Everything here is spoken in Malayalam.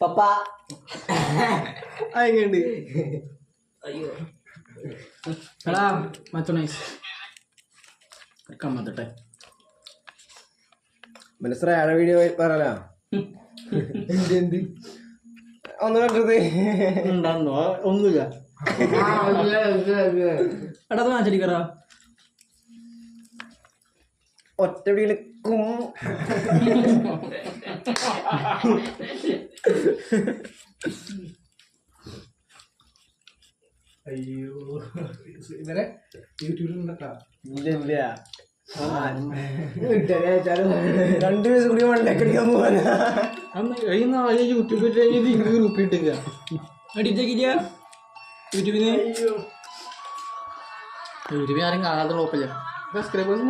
പപ്പ അയങ്ങണ്ട് അയ്യോ എടാ മച്ചോണൈസ് കമ്മത്തട്ടെ മനസ്സിലായ വീഡിയോ പറയാ എന്ത് ഒന്ന് കണ്ടത് ഉണ്ടാന്നോ ഒന്നുമില്ല എടാ അത് മാച്ചടിക്കറാ ഒറ്റ വിളിക്കും അയ്യോ ഇവരെ യൂട്യൂബിലുണ്ടാ ഇല്ല രണ്ടു ദിവസം കൂടി മണ്ടക്കടിക്കാൻ പോവാനാ യൂട്യൂബിൽ ഗ്രൂപ്പ് ഇട്ടില്ല അടിച്ചേക്കില്ല യൂട്യൂബിന് യൂട്യൂബിൽ ആരും കാണാത്ത കുഴപ്പമില്ല സബ്സ്ക്രൈബേഴ്സ്